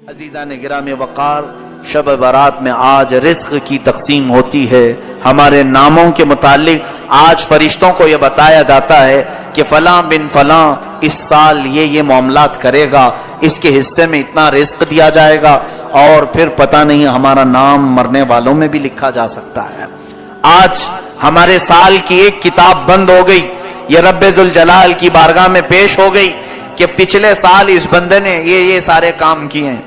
عزیزان گرامی وقار، شب برات میں آج رزق کی تقسیم ہوتی ہے۔ ہمارے ناموں کے متعلق آج فرشتوں کو یہ بتایا جاتا ہے کہ فلاں بن فلاں اس سال یہ معاملات کرے گا، اس کے حصے میں اتنا رزق دیا جائے گا، اور پھر پتہ نہیں ہمارا نام مرنے والوں میں بھی لکھا جا سکتا ہے۔ آج ہمارے سال کی ایک کتاب بند ہو گئی، یہ رب ذوالجلال کی بارگاہ میں پیش ہو گئی کہ پچھلے سال اس بندے نے یہ سارے کام کیے ہیں۔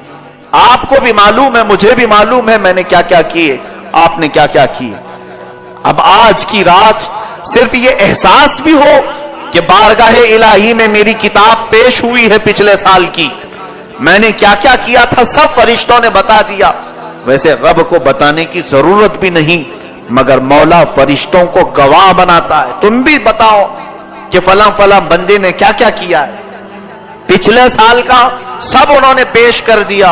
آپ کو بھی معلوم ہے، مجھے بھی معلوم ہے میں نے کیا کیا کیے، آپ نے کیا کیا کیے۔ اب آج کی رات صرف یہ احساس بھی ہو کہ بارگاہ الہی میں میری کتاب پیش ہوئی ہے پچھلے سال کی، میں نے کیا کیا کیا تھا سب فرشتوں نے بتا دیا۔ ویسے رب کو بتانے کی ضرورت بھی نہیں، مگر مولا فرشتوں کو گواہ بناتا ہے، تم بھی بتاؤ کہ فلاں فلاں بندے نے کیا کیا کیا ہے۔ پچھلے سال کا سب انہوں نے پیش کر دیا۔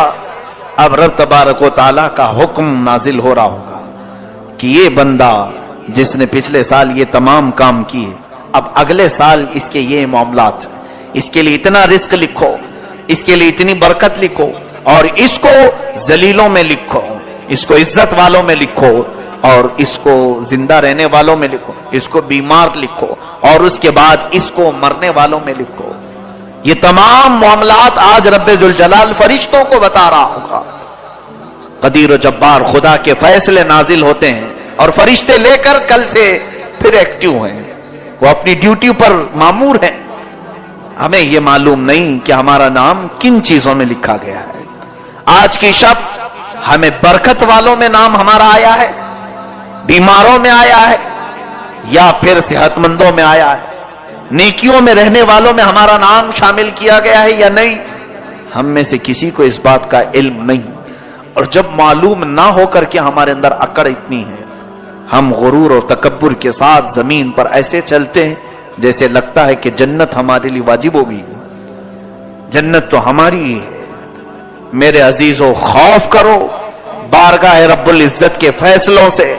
اب رب تبارک و تعالیٰ کا حکم نازل ہو رہا ہوگا کہ یہ بندہ جس نے پچھلے سال یہ تمام کام کیے، اب اگلے سال اس کے یہ معاملات ہیں، اس کے لیے اتنا رزق لکھو، اس کے لیے اتنی برکت لکھو، اور اس کو ذلیلوں میں لکھو، اس کو عزت والوں میں لکھو، اور اس کو زندہ رہنے والوں میں لکھو، اس کو بیمار لکھو، اور اس کے بعد اس کو مرنے والوں میں لکھو۔ یہ تمام معاملات آج رب ذوالجلال فرشتوں کو بتا رہا ہوگا۔ قدیر و جبار خدا کے فیصلے نازل ہوتے ہیں، اور فرشتے لے کر کل سے پھر ایکٹیو ہیں، وہ اپنی ڈیوٹی پر مامور ہیں۔ ہمیں یہ معلوم نہیں کہ ہمارا نام کن چیزوں میں لکھا گیا ہے۔ آج کی شب ہمیں برکت والوں میں نام ہمارا آیا ہے، بیماروں میں آیا ہے، یا پھر صحت مندوں میں آیا ہے، نیکیوں میں رہنے والوں میں ہمارا نام شامل کیا گیا ہے یا نہیں، ہم میں سے کسی کو اس بات کا علم نہیں۔ اور جب معلوم نہ ہو کر کے ہمارے اندر اکڑ اتنی ہے، ہم غرور اور تکبر کے ساتھ زمین پر ایسے چلتے ہیں جیسے لگتا ہے کہ جنت ہمارے لیے واجب ہوگی، جنت تو ہماری ہے۔ میرے عزیزو، خوف کرو بارگاہ رب العزت کے فیصلوں سے۔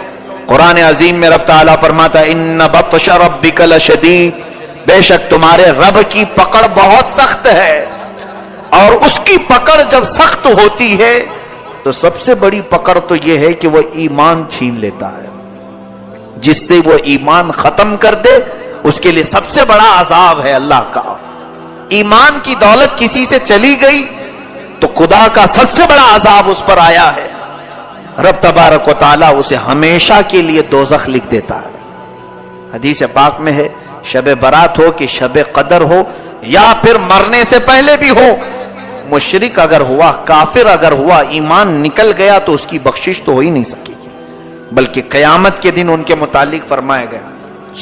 قرآن عظیم میں رب تعالیٰ فرماتا ہے ان بطش ربک لشدید، بے شک تمہارے رب کی پکڑ بہت سخت ہے، اور اس کی پکڑ جب سخت ہوتی ہے تو سب سے بڑی پکڑ تو یہ ہے کہ وہ ایمان چھین لیتا ہے۔ جس سے وہ ایمان ختم کر دے اس کے لیے سب سے بڑا عذاب ہے اللہ کا۔ ایمان کی دولت کسی سے چلی گئی تو خدا کا سب سے بڑا عذاب اس پر آیا ہے، رب تبارک و تعالیٰ اسے ہمیشہ کے لیے دوزخ لکھ دیتا ہے۔ حدیث پاک میں ہے شب برات ہو کہ شب قدر ہو، یا پھر مرنے سے پہلے بھی ہو، مشرک اگر ہوا، کافر اگر ہوا، ایمان نکل گیا تو اس کی بخشش تو ہو ہی نہیں سکے گی، بلکہ قیامت کے دن ان کے متعلق فرمایا گیا،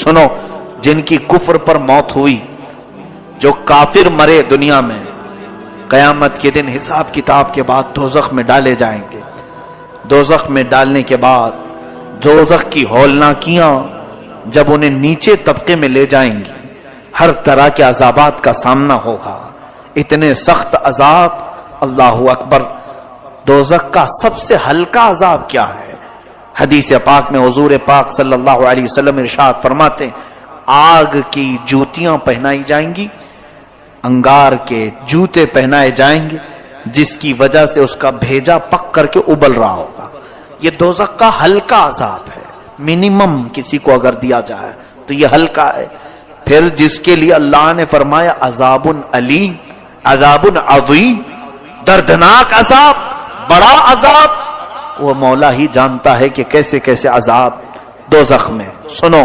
سنو جن کی کفر پر موت ہوئی، جو کافر مرے دنیا میں، قیامت کے دن حساب کتاب کے بعد دوزخ میں ڈالے جائیں گے۔ دوزخ میں ڈالنے کے بعد دوزخ کی ہولناکیاں جب انہیں نیچے طبقے میں لے جائیں گی، ہر طرح کے عذابات کا سامنا ہوگا، اتنے سخت عذاب۔ اللہ اکبر! دوزخ کا سب سے ہلکا عذاب کیا ہے؟ حدیث پاک میں حضور پاک صلی اللہ علیہ وسلم ارشاد فرماتے ہیں آگ کی جوتیاں پہنائی جائیں گی، انگار کے جوتے پہنائے جائیں گے، جس کی وجہ سے اس کا بھیجا پک کر کے ابل رہا ہوگا۔ یہ دوزخ کا ہلکا عذاب ہے، منیمم کسی کو اگر دیا جائے تو یہ ہلکا ہے۔ پھر جس کے لیے اللہ نے فرمایا عذاب علیم، عذاب عظیم، دردناک عذاب، بڑا عذاب، وہ مولا ہی جانتا ہے کہ کیسے کیسے عذاب دوزخ میں۔ سنو،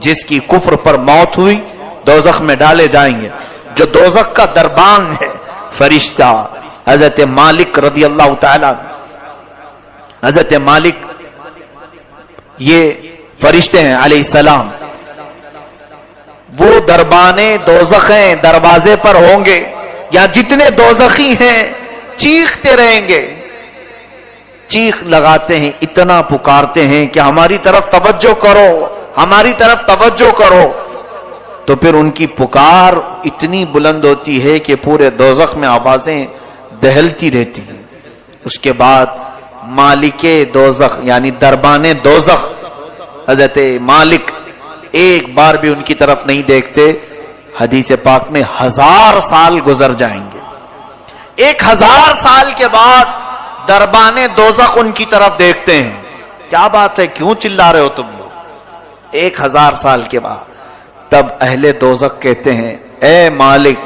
جس کی کفر پر موت ہوئی دوزخ میں ڈالے جائیں گے۔ جو دوزخ کا دربان ہے، فرشتہ حضرت مالک رضی اللہ تعالی، حضرت مالک یہ فرشتے ہیں علیہ السلام، وہ دربانے دوزخیں دروازے پر ہوں گے، یا جتنے دوزخی ہیں چیختے رہیں گے، چیخ لگاتے ہیں، اتنا پکارتے ہیں کہ ہماری طرف توجہ کرو، ہماری طرف توجہ کرو۔ تو پھر ان کی پکار اتنی بلند ہوتی ہے کہ پورے دوزخ میں آوازیں دہلتی رہتی ہیں۔ اس کے بعد مالک دوزخ یعنی دربان دوزخ حضرت مالک ایک بار بھی ان کی طرف نہیں دیکھتے، حدیث پاک میں 1000 سال گزر جائیں گے، 1000 سال کے بعد دربان دوزخ ان کی طرف دیکھتے ہیں. کیا بات ہے, کیوں چلا رہے ہو تم لوگ؟ 1000 سال کے بعد تب اہل دوزخ کہتے ہیں, اے مالک,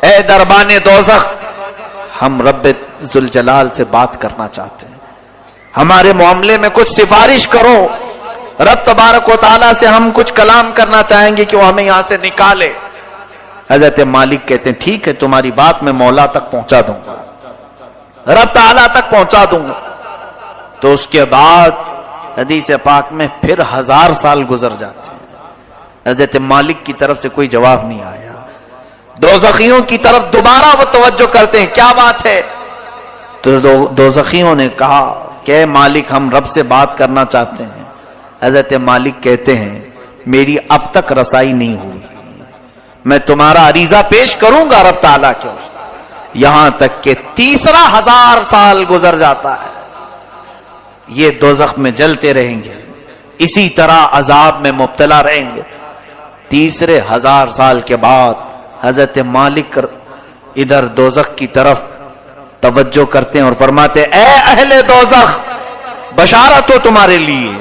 اے دربان دوزخ, ہم رب ذوالجلال سے بات کرنا چاہتے ہیں, ہمارے معاملے میں کچھ سفارش کرو. رب تبارک و تعالیٰ سے ہم کچھ کلام کرنا چاہیں گے کہ وہ ہمیں یہاں سے نکالے. حضرت مالک کہتے ہیں ٹھیک ہے, تمہاری بات میں مولا تک پہنچا دوں گا, رب تعالیٰ تک پہنچا دوں گا. تو اس کے بعد حدیث پاک میں پھر 1000 سال گزر جاتے ہیں. حضرت مالک کی طرف سے کوئی جواب نہیں آیا. دوزخیوں کی طرف دوبارہ وہ توجہ کرتے ہیں, کیا بات ہے؟ تو دوزخیوں نے کہا کہ مالک, ہم رب سے بات کرنا چاہتے ہیں. حضرت مالک کہتے ہیں میری اب تک رسائی نہیں ہوئی, میں تمہارا عریضہ پیش کروں گا رب تعالیٰ کے, یہاں تک کہ تیسرا 1000 سال گزر جاتا ہے. یہ دوزخ میں جلتے رہیں گے, اسی طرح عذاب میں مبتلا رہیں گے. تیسرے 1000 سال کے بعد حضرت مالک ادھر دوزخ کی طرف توجہ کرتے ہیں اور فرماتے ہیں, اے اہل دوزخ, بشارت ہو تمہارے لیے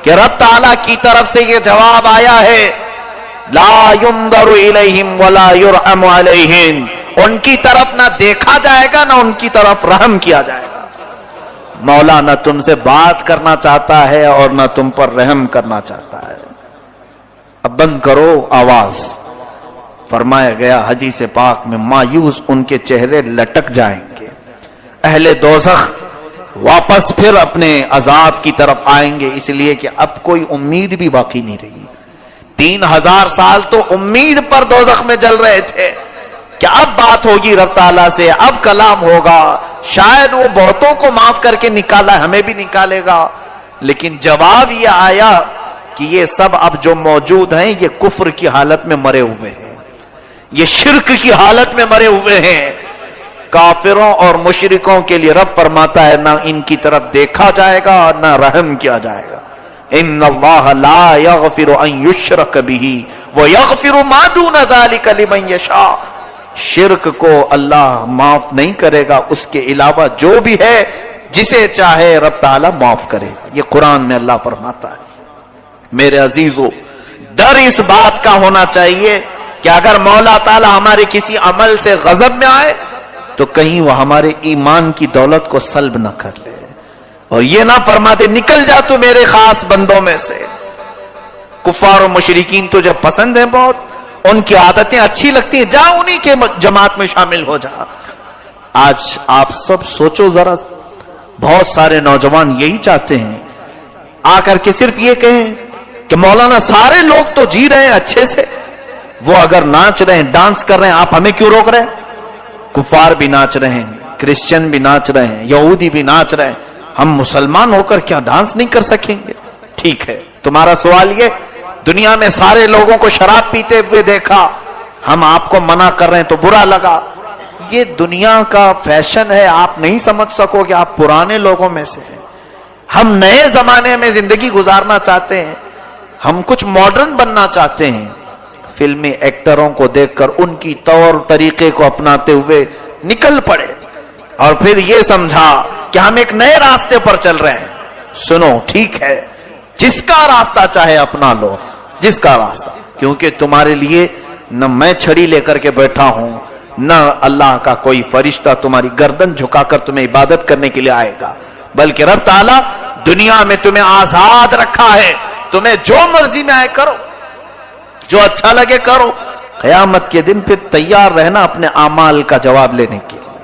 کہ رب تعالیٰ کی طرف سے یہ جواب آیا ہے, لا ينظر الیہم ولا یرحم علیہم, ان کی طرف نہ دیکھا جائے گا نہ ان کی طرف رحم کیا جائے گا. مولا نہ تم سے بات کرنا چاہتا ہے اور نہ تم پر رحم کرنا چاہتا ہے. اب بند کرو آواز. فرمایا گیا حدیث پاک میں, مایوس ان کے چہرے لٹک جائیں گے. اہل دوزخ واپس پھر اپنے عذاب کی طرف آئیں گے, اس لیے کہ اب کوئی امید بھی باقی نہیں رہی. 3000 سال تو امید پر دوزخ میں جل رہے تھے کہ اب بات ہوگی رب تعالیٰ سے, اب کلام ہوگا, شاید وہ بہتوں کو معاف کر کے نکالا, ہمیں بھی نکالے گا. لیکن جواب یہ آیا کہ یہ سب اب جو موجود ہیں یہ کفر کی حالت میں مرے ہوئے ہیں, یہ شرک کی حالت میں مرے ہوئے ہیں. کافروں اور مشرکوں کے لیے رب فرماتا ہے نہ ان کی طرف دیکھا جائے گا نہ رحم کیا جائے گا. ان اللہ لا یغفر ان یشرک بہ ویغفر ما دون ذلک لمن یشاء, شرک کو اللہ معاف نہیں کرے گا, اس کے علاوہ جو بھی ہے جسے چاہے رب تعالیٰ معاف کرے گا. یہ قرآن میں اللہ فرماتا ہے. میرے عزیزو, ڈر اس بات کا ہونا چاہیے کہ اگر مولا تعالیٰ ہمارے کسی عمل سے غضب میں آئے تو کہیں وہ ہمارے ایمان کی دولت کو سلب نہ کر لے, اور یہ نہ فرما دے نکل جا تو میرے خاص بندوں میں سے. کفار و مشرکین تو جب پسند ہیں بہت, ان کی عادتیں اچھی لگتی ہیں, جا انہی کے جماعت میں شامل ہو جا. آج آپ سب سوچو ذرا, بہت سارے نوجوان یہی چاہتے ہیں آ کر کے صرف یہ کہیں کہ مولانا سارے لوگ تو جی رہے ہیں اچھے سے, وہ اگر ناچ رہے ہیں, ڈانس کر رہے ہیں, آپ ہمیں کیوں روک رہے ہیں؟ کفار بھی ناچ رہے ہیں, کرسچن بھی ناچ رہے ہیں, یہودی بھی ناچ رہے ہیں, ہم مسلمان ہو کر کیا ڈانس نہیں کر سکیں گے؟ ٹھیک ہے, تمہارا سوال یہ, دنیا میں سارے لوگوں کو شراب پیتے ہوئے دیکھا, ہم آپ کو منع کر رہے ہیں تو برا لگا. یہ دنیا کا فیشن ہے, آپ نہیں سمجھ سکو کہ آپ پرانے لوگوں میں سے ہیں. ہم نئے زمانے میں زندگی گزارنا چاہتے ہیں, ہم کچھ ماڈرن بننا چاہتے ہیں. فلمی ایکٹروں کو دیکھ کر ان کی طور طریقے کو اپناتے ہوئے نکل پڑے, اور پھر یہ سمجھا کہ ہم ایک نئے راستے پر چل رہے ہیں. سنو, ٹھیک ہے, جس کا راستہ چاہے اپنا لو, جس کا راستہ, کیونکہ تمہارے لیے نہ میں چھڑی لے کر کے بیٹھا ہوں, نہ اللہ کا کوئی فرشتہ تمہاری گردن جھکا کر تمہیں عبادت کرنے کے لیے آئے گا, بلکہ رب تعالیٰ دنیا میں تمہیں آزاد رکھا ہے, تمہیں جو مرضی میں آئے کرو, جو اچھا لگے کرو. قیامت کے دن پھر تیار رہنا اپنے اعمال کا جواب لینے کے لیے.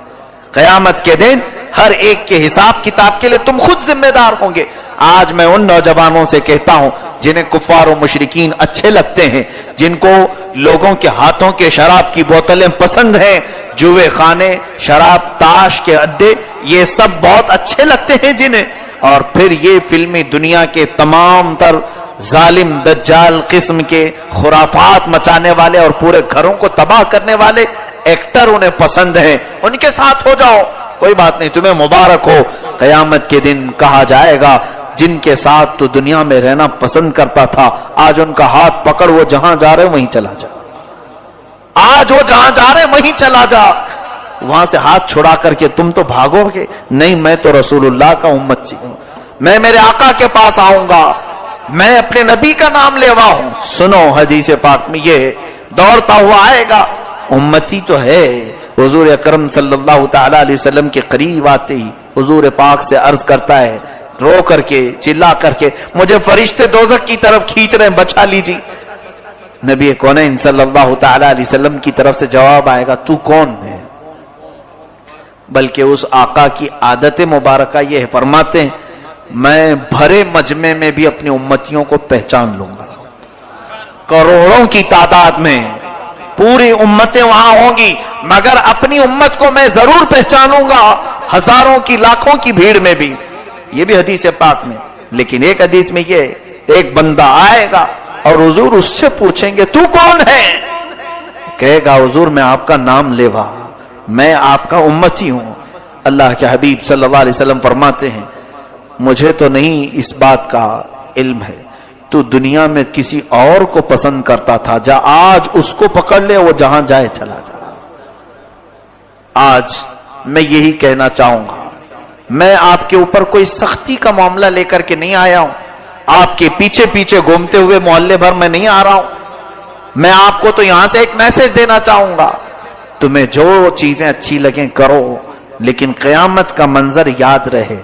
قیامت کے دن ہر ایک کے حساب کتاب کے لیے تم خود ذمہ دار ہوں گے. آج میں ان نوجوانوں سے کہتا ہوں جنہیں کفار و مشرکین اچھے لگتے ہیں, جن کو لوگوں کے ہاتھوں کے شراب کی بوتلیں پسند ہیں, جوئے خانے, شراب, تاش کے اڈے, یہ سب بہت اچھے لگتے ہیں جنہیں, اور پھر یہ فلمی دنیا کے تمام تر ظالم دجال قسم کے خرافات مچانے والے اور پورے گھروں کو تباہ کرنے والے ایکٹر انہیں پسند ہیں, ان کے ساتھ ہو جاؤ, کوئی بات نہیں, تمہیں مبارک ہو. قیامت کے دن کہا جائے گا جن کے ساتھ تو دنیا میں رہنا پسند کرتا تھا, آج ان کا ہاتھ پکڑ, وہ جہاں جا رہے وہیں چلا جا, آج وہ جہاں جا رہے وہیں چلا جا. وہاں سے ہاتھ چھڑا کر کے تم تو بھاگو گے، نہیں میں تو رسول اللہ کا امتی ہوں، میں میرے آقا کے پاس آؤں گا، میں اپنے نبی کا نام لیوا ہوں۔ سنو حدیث پاک میں یہ دوڑتا ہوا آئے گا، امتی تو ہے۔ حضور اکرم صلی اللہ تعالی علیہ وسلم کے قریب آتے ہی حضور پاک سے عرض کرتا ہے رو کر کے چلا کر کے، مجھے فرشتے دوزخ کی طرف کھینچ رہے ہیں، بچا لیجیے۔ نبی کونین صلی اللہ تعالی علیہ وسلم کی طرف سے جواب آئے گا تو کون ہے؟ بلکہ اس آقا کی عادت مبارکہ یہ فرماتے ہیں میں بھرے مجمع میں بھی اپنی امتیوں کو پہچان لوں گا، کروڑوں کی تعداد میں پوری امتیں وہاں ہوں گی، مگر اپنی امت کو میں ضرور پہچانوں گا ہزاروں کی لاکھوں کی بھیڑ میں بھی۔ یہ بھی حدیث پاک میں، لیکن ایک حدیث میں یہ ایک بندہ آئے گا اور حضور اس سے پوچھیں گے تو کون ہے؟ کہے گا حضور میں آپ کا نام لیوا، میں آپ کا امتی ہوں۔ اللہ کے حبیب صلی اللہ علیہ وسلم فرماتے ہیں مجھے تو نہیں اس بات کا علم ہے، تو دنیا میں کسی اور کو پسند کرتا تھا، جا آج اس کو پکڑ لے، وہ جہاں جائے چلا جا۔ آج میں یہی کہنا چاہوں گا، میں آپ کے اوپر کوئی سختی کا معاملہ لے کر کے نہیں آیا ہوں، آپ کے پیچھے پیچھے گھومتے ہوئے محلے بھر میں نہیں آ رہا ہوں، میں آپ کو تو یہاں سے ایک میسج دینا چاہوں گا، تمہیں جو چیزیں اچھی لگیں کرو، لیکن قیامت کا منظر یاد رہے،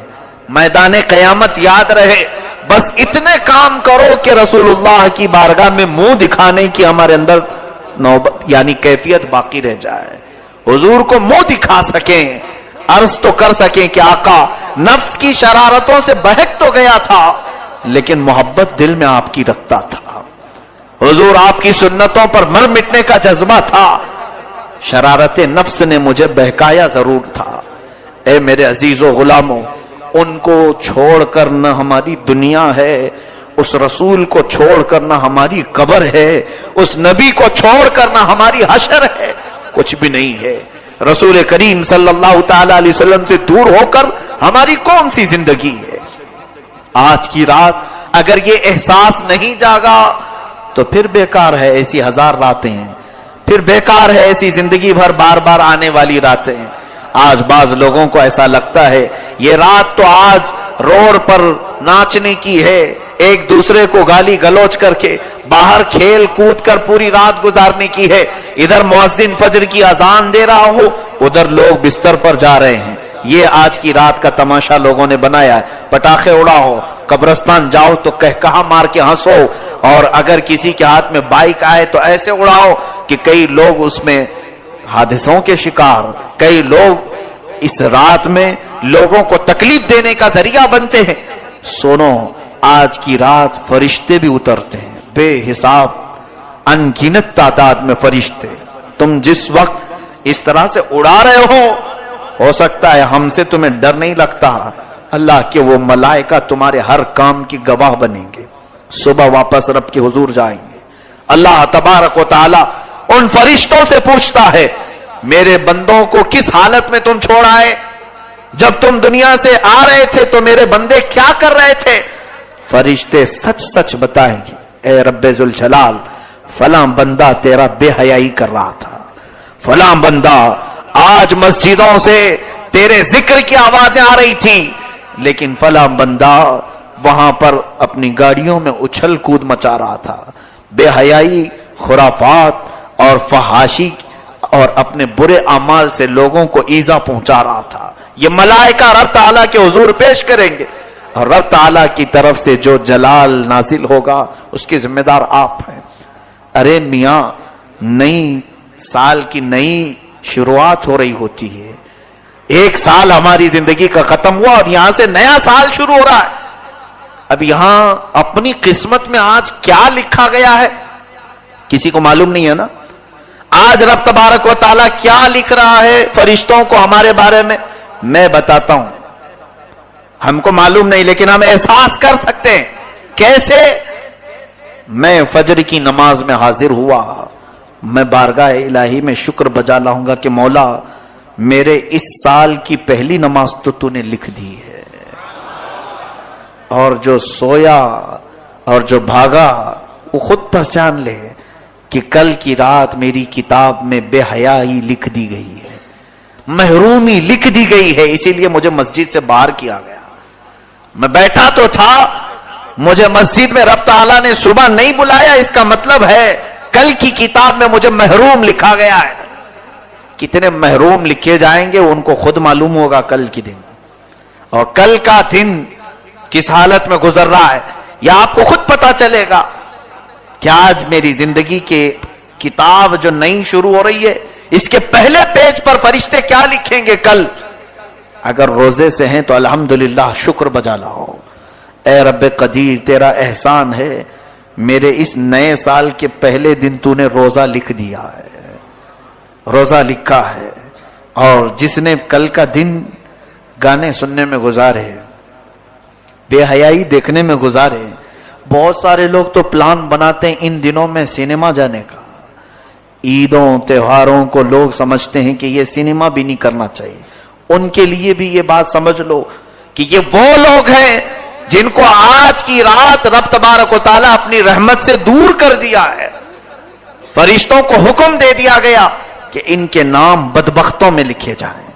میدان قیامت یاد رہے، بس اتنے کام کرو کہ رسول اللہ کی بارگاہ میں منہ دکھانے کی ہمارے اندر نوبت یعنی کیفیت باقی رہ جائے، حضور کو منہ دکھا سکیں، عرض تو کر سکیں کہ آقا نفس کی شرارتوں سے بہک تو گیا تھا لیکن محبت دل میں آپ کی رکھتا تھا، حضور آپ کی سنتوں پر مر مٹنے کا جذبہ تھا، شرارت نفس نے مجھے بہکایا ضرور تھا۔ اے میرے عزیز و غلاموں، ان کو چھوڑ کر نہ ہماری دنیا ہے، اس رسول کو چھوڑ کر نہ ہماری قبر ہے، اس نبی کو چھوڑ کر نہ ہماری حشر ہے، کچھ بھی نہیں ہے۔ رسول کریم صلی اللہ تعالی علیہ وسلم سے دور ہو کر ہماری کون سی زندگی ہے؟ آج کی رات اگر یہ احساس نہیں جاگا تو پھر بیکار ہے، ایسی ہزار راتیں ہیں، پھر بیکار ہے ایسی زندگی بھر بار بار آنے والی راتیں ہیں۔ آج بعض لوگوں کو ایسا لگتا ہے یہ رات تو آج روڈ پر ناچنے کی ہے، ایک دوسرے کو گالی گلوچ کر کے باہر کھیل کود کر پوری رات گزارنے کی ہے، ادھر مؤذن فجر کی اذان دے رہا ہو، ادھر لوگ بستر پر جا رہے ہیں، یہ آج کی رات کا تماشا لوگوں نے بنایا ہے۔ پٹاخے اڑاؤ، قبرستان جاؤ تو کہا مار کے ہنسو، اور اگر کسی کے ہاتھ میں بائک آئے تو ایسے اڑاؤ کہ کئی لوگ اس میں حادثوں کے شکار، کئی لوگ اس رات میں لوگوں کو تکلیف دینے کا ذریعہ بنتے ہیں۔ سنو، آج کی رات فرشتے بھی اترتے ہیں، بے حساب ان گنت تعداد میں فرشتے، تم جس وقت اس طرح سے اڑا رہے ہو سکتا ہے ہم سے تمہیں ڈر نہیں لگتا، اللہ کے وہ ملائکہ تمہارے ہر کام کی گواہ بنیں گے، صبح واپس رب کے حضور جائیں گے۔ اللہ تبارک و تعالی ان فرشتوں سے پوچھتا ہے میرے بندوں کو کس حالت میں تم چھوڑ آئے؟ جب تم دنیا سے آ رہے تھے تو میرے بندے کیا کر رہے تھے؟ فرشتے سچ سچ بتائیں گے، اے رب ذوالجلال فلاں بندہ تیرا بے حیائی کر رہا تھا، فلاں بندہ آج مسجدوں سے تیرے ذکر کی آوازیں آ رہی تھی، لیکن فلاں بندہ وہاں پر اپنی گاڑیوں میں اچھل کود مچا رہا تھا، بے حیائی، خرافات اور فحاشی اور اپنے برے اعمال سے لوگوں کو ایذا پہنچا رہا تھا۔ یہ ملائکہ رب تعالیٰ کے حضور پیش کریں گے، اور رب تعالیٰ کی طرف سے جو جلال نازل ہوگا اس کے ذمہ دار آپ ہیں۔ ارے میاں، نئی سال کی نئی شروعات ہو رہی ہوتی ہے، ایک سال ہماری زندگی کا ختم ہوا اور یہاں سے نیا سال شروع ہو رہا ہے۔ اب یہاں اپنی قسمت میں آج کیا لکھا گیا ہے کسی کو معلوم نہیں ہے نا۔ آج رب تبارک و تعالیٰ کیا لکھ رہا ہے فرشتوں کو ہمارے بارے میں بتاتا ہوں، ہم کو معلوم نہیں لیکن ہم احساس کر سکتے ہیں۔ کیسے؟ میں فجر کی نماز میں حاضر ہوا، میں بارگاہ الہی میں شکر بجا لاؤں گا کہ مولا میرے اس سال کی پہلی نماز تو نے لکھ دی ہے، اور جو سویا اور جو بھاگا وہ خود پہچان لے کہ کل کی رات میری کتاب میں بے حیائی لکھ دی گئی ہے، محرومی لکھ دی گئی ہے، اسی لیے مجھے مسجد سے باہر کیا گیا. میں بیٹھا تو تھا، مجھے مسجد میں رب تعالیٰ نے صبح نہیں بلایا، اس کا مطلب ہے کل کی کتاب میں مجھے محروم لکھا گیا ہے. کتنے محروم لکھے جائیں گے ان کو خود معلوم ہوگا کل کی دن، اور کل کا دن کس حالت میں گزر رہا ہے یہ آپ کو خود پتا چلے گا کہ آج میری زندگی کے کتاب جو نئی شروع ہو رہی ہے اس کے پہلے پیج پر فرشتے کیا لکھیں گے کل. اگر روزے سے ہیں تو الحمدللہ شکر بجا لاؤ. اے رب قدیر تیرا احسان ہے، میرے اس نئے سال کے پہلے دن تو نے روزہ لکھ دیا ہے، روزہ لکھا ہے. اور جس نے کل کا دن گانے سننے میں گزارے، بے حیائی دیکھنے میں گزارے. بہت سارے لوگ تو پلان بناتے ہیں ان دنوں میں سینما جانے کا. عیدوں تہواروں کو لوگ سمجھتے ہیں کہ یہ سینما بھی نہیں کرنا چاہیے. ان کے لیے بھی یہ بات سمجھ لو کہ یہ وہ لوگ ہیں جن کو آج کی رات رب تبارک و تعالیٰ اپنی رحمت سے دور کر دیا ہے. فرشتوں کو حکم دے دیا گیا کہ ان کے نام بدبختوں میں لکھے جائیں،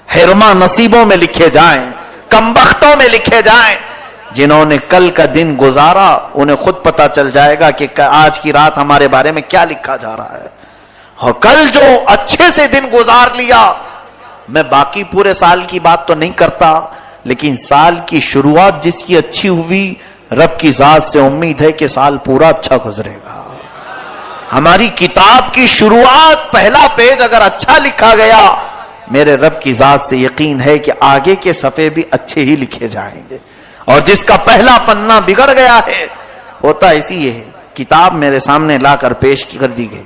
حرما نصیبوں میں لکھے جائیں، کمبختوں میں لکھے جائیں. جنہوں نے کل کا دن گزارا انہیں خود پتا چل جائے گا کہ آج کی رات ہمارے بارے میں کیا لکھا جا رہا ہے. اور کل جو اچھے سے دن گزار لیا، میں باقی پورے سال کی بات تو نہیں کرتا، لیکن سال کی شروعات جس کی اچھی ہوئی، رب کی ذات سے امید ہے کہ سال پورا اچھا گزرے گا. ہماری کتاب کی شروعات پہلا پیج اگر اچھا لکھا گیا، میرے رب کی ذات سے یقین ہے کہ آگے کے صفحے بھی اچھے ہی لکھے جائیں گے. اور جس کا پہلا پنہ بگڑ گیا ہے، ہوتا اسی یہ ہے. کتاب میرے سامنے لا کر پیش کر دی گئی،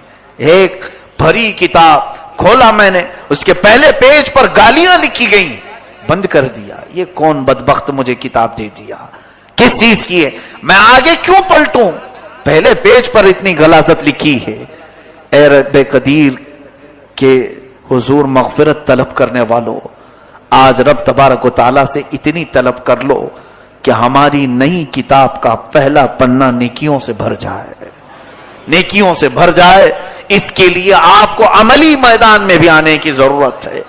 ایک بھری کتاب کھولا میں نے، اس کے پہلے پیج پر گالیاں لکھی گئیں، بند کر دیا. یہ کون بدبخت مجھے کتاب دے دیا، کس چیز کی ہے، میں آگے کیوں پلٹوں، پہلے پیج پر اتنی غلاظت لکھی ہے. اے رب قدیر کے حضور مغفرت طلب کرنے والوں، آج رب تبارک و تعالیٰ سے اتنی طلب کر لو کہ ہماری نئی کتاب کا پہلا پنہ نیکیوں سے بھر جائے، نیکیوں سے بھر جائے. اس کے لیے آپ کو عملی میدان میں بھی آنے کی ضرورت ہے.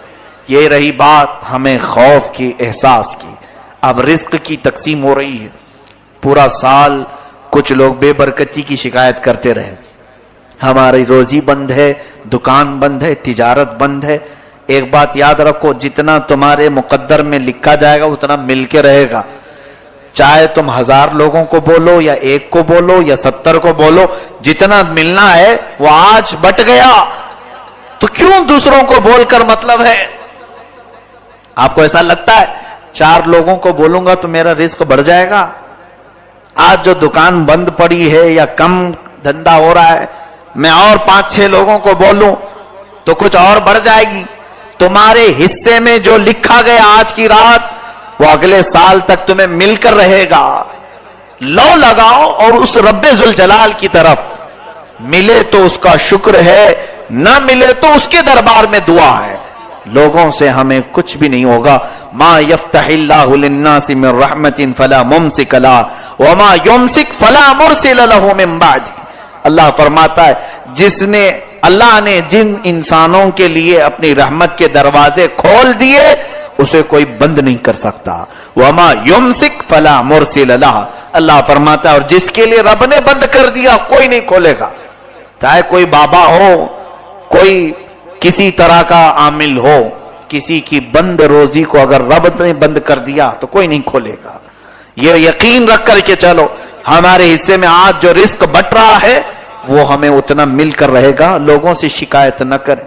یہ رہی بات ہمیں خوف کی، احساس کی. اب رزق کی تقسیم ہو رہی ہے. پورا سال کچھ لوگ بے برکتی کی شکایت کرتے رہے، ہماری روزی بند ہے، دکان بند ہے، تجارت بند ہے. ایک بات یاد رکھو، جتنا تمہارے مقدر میں لکھا جائے گا اتنا مل کے رہے گا. چاہے تم 1000 لوگوں کو بولو یا 1 کو بولو یا 70 کو بولو، جتنا ملنا ہے وہ آج بٹ گیا، تو کیوں دوسروں کو بول کر مطلب ہے؟ آپ کو ایسا لگتا ہے 4 لوگوں کو بولوں گا تو میرا رزق بڑھ جائے گا؟ آج جو دکان بند پڑی ہے یا کم دھندا ہو رہا ہے، میں اور 5-6 لوگوں کو بولوں تو کچھ اور بڑھ جائے گی. تمہارے حصے میں جو لکھا گیا آج کی رات وہ اگلے سال تک تمہیں مل کر رہے گا. لو لگاؤ اور اس رب ذوالجلال کی طرف، ملے تو اس کا شکر ہے، نہ ملے تو اس کے دربار میں دعا ہے. لوگوں سے ہمیں کچھ بھی نہیں ہوگا. ما یفتح اللہ للناس من رحمت فلا ممسک لها وما یمسک فلا مرسل له من بعد. اللہ فرماتا ہے جس نے، اللہ نے جن انسانوں کے لیے اپنی رحمت کے دروازے کھول دیے اسے کوئی بند نہیں کر سکتا. وما یمسک فلا مرسل لها. اللہ فرماتا ہے اور جس کے لیے رب نے بند کر دیا کوئی نہیں کھولے گا. چاہے کوئی بابا ہو، کوئی کسی طرح کا عامل ہو، کسی کی بند روزی کو اگر رب نے بند کر دیا تو کوئی نہیں کھولے گا. یہ یقین رکھ کر کے چلو، ہمارے حصے میں آج جو رزق بٹ رہا ہے وہ ہمیں اتنا مل کر رہے گا. لوگوں سے شکایت نہ کریں.